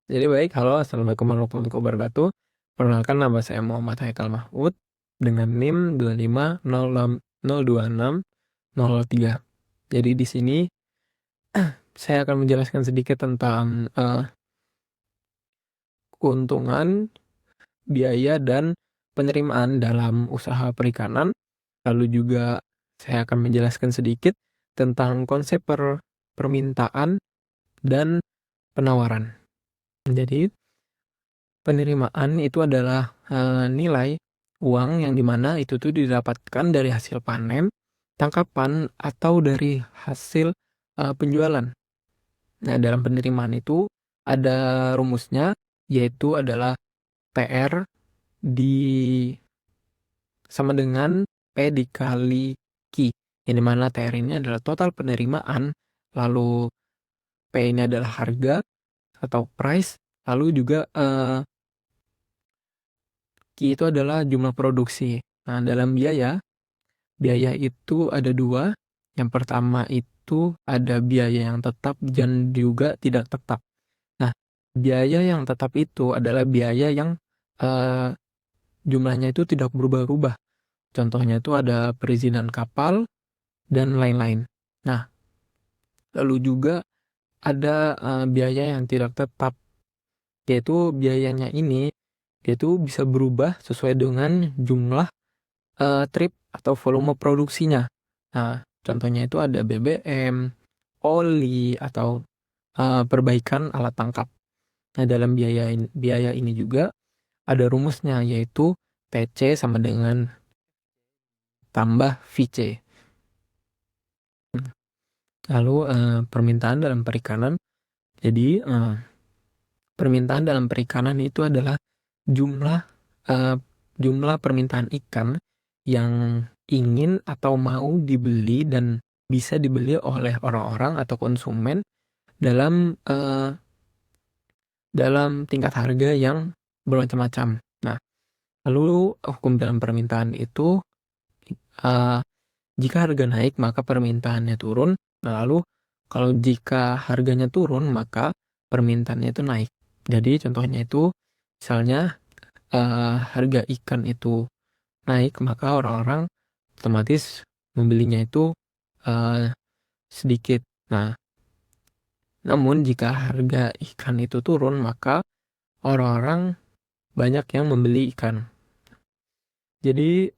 Jadi baik, halo, assalamualaikum warahmatullahi wabarakatuh. Perkenalkan, nama saya Muhammad Haikal Mahmud dengan NIM 2506026003. Jadi di sini saya akan menjelaskan sedikit tentang keuntungan, biaya, dan penerimaan dalam usaha perikanan. Lalu juga saya akan menjelaskan sedikit tentang konsep permintaan dan penawaran. Jadi penerimaan itu adalah nilai uang yang dimana itu tuh didapatkan dari hasil panen, tangkapan, atau dari hasil penjualan. Nah, dalam penerimaan itu ada rumusnya, yaitu adalah TR di sama dengan P dikali Q, yang dimana TR ini adalah total penerimaan, lalu P ini adalah harga atau price, lalu juga Q itu adalah jumlah produksi. Nah, dalam biaya itu ada dua. Yang pertama itu ada biaya yang tetap dan juga tidak tetap. Nah, biaya yang tetap itu adalah biaya yang eh, jumlahnya itu tidak berubah-ubah. Contohnya itu ada perizinan kapal dan lain-lain. Nah, lalu juga ada biaya yang tidak tetap, yaitu biayanya ini yaitu bisa berubah sesuai dengan jumlah trip atau volume produksinya. Nah, contohnya itu ada BBM, oli, atau perbaikan alat tangkap. Nah, dalam biaya ini juga ada rumusnya, yaitu TC sama dengan tambah VC. Lalu permintaan dalam perikanan. Jadi permintaan dalam perikanan itu adalah jumlah eh, jumlah permintaan ikan yang ingin atau mau dibeli dan bisa dibeli oleh orang-orang atau konsumen dalam tingkat harga yang bermacam-macam. Nah, lalu hukum dalam permintaan itu eh, jika harga naik maka permintaannya turun. Nah, lalu kalau jika harganya turun maka permintaannya itu naik. Jadi contohnya itu misalnya harga ikan itu naik, maka orang-orang otomatis membelinya itu sedikit. Nah, namun jika harga ikan itu turun, maka orang-orang banyak yang membeli ikan. Jadi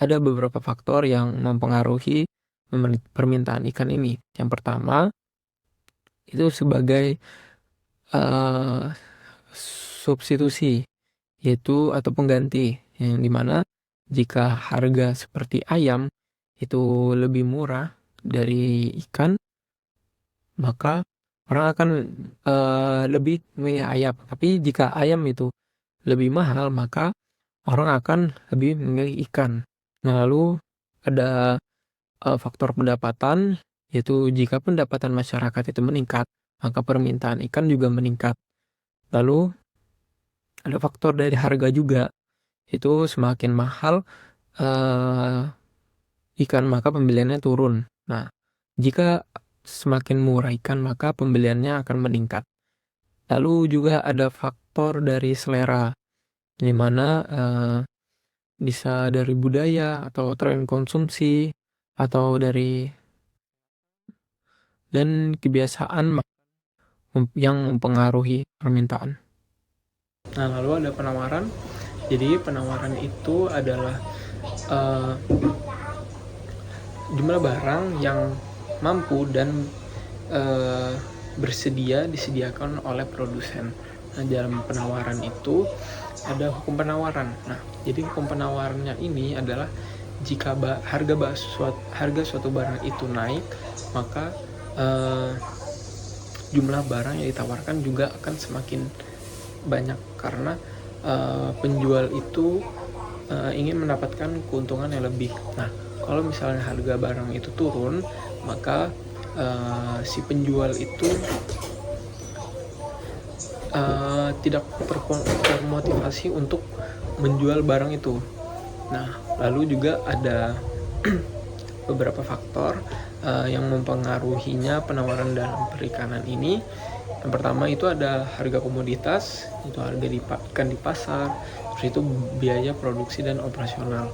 ada beberapa faktor yang mempengaruhi permintaan ikan ini. Yang pertama itu sebagai eh, substitusi, yaitu atau pengganti, yang dimana jika harga seperti ayam itu lebih murah dari ikan, maka orang akan lebih memilih ayam. Tapi jika ayam itu lebih mahal, maka orang akan lebih memilih ikan. Nah, lalu ada faktor pendapatan, yaitu jika pendapatan masyarakat itu meningkat, maka permintaan ikan juga meningkat. Lalu ada faktor dari harga juga, itu semakin mahal ikan maka pembeliannya turun. Nah, jika semakin murah ikan maka pembeliannya akan meningkat. Lalu juga ada faktor dari selera, di mana bisa dari budaya atau tren konsumsi atau dari dan kebiasaan yang mempengaruhi permintaan. Nah, lalu ada penawaran. Jadi penawaran itu adalah eh, jumlah barang yang mampu dan disediakan oleh produsen. Nah, dalam penawaran itu ada hukum penawaran. Nah, jadi hukum penawarannya ini adalah jika harga suatu barang itu naik, maka jumlah barang yang ditawarkan juga akan semakin banyak karena penjual itu ingin mendapatkan keuntungan yang lebih. Nah, kalau misalnya harga barang itu turun, maka si penjual itu tidak termotivasi untuk menjual barang itu. Nah, lalu juga ada beberapa faktor yang mempengaruhinya penawaran dalam perikanan ini, Yang pertama itu ada harga komoditas, itu harga ikan di pasar, terus itu biaya produksi dan operasional.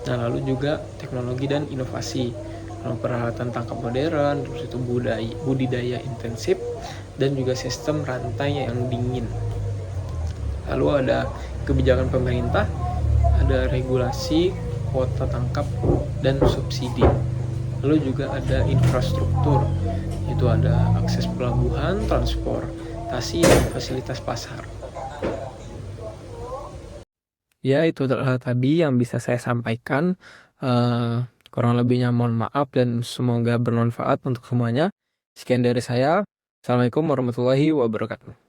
Nah, lalu juga teknologi dan inovasi, peralatan tangkap modern, terus itu budidaya intensif, dan juga sistem rantai yang dingin. Lalu ada kebijakan pemerintah, ada regulasi, kuota tangkap, dan subsidi. Lalu juga ada infrastruktur, itu ada akses pelabuhan, transportasi, dan fasilitas pasar. Ya, itu tadi yang bisa saya sampaikan. Kurang lebihnya mohon maaf dan semoga bermanfaat untuk semuanya. Sekian dari saya. Assalamualaikum warahmatullahi wabarakatuh.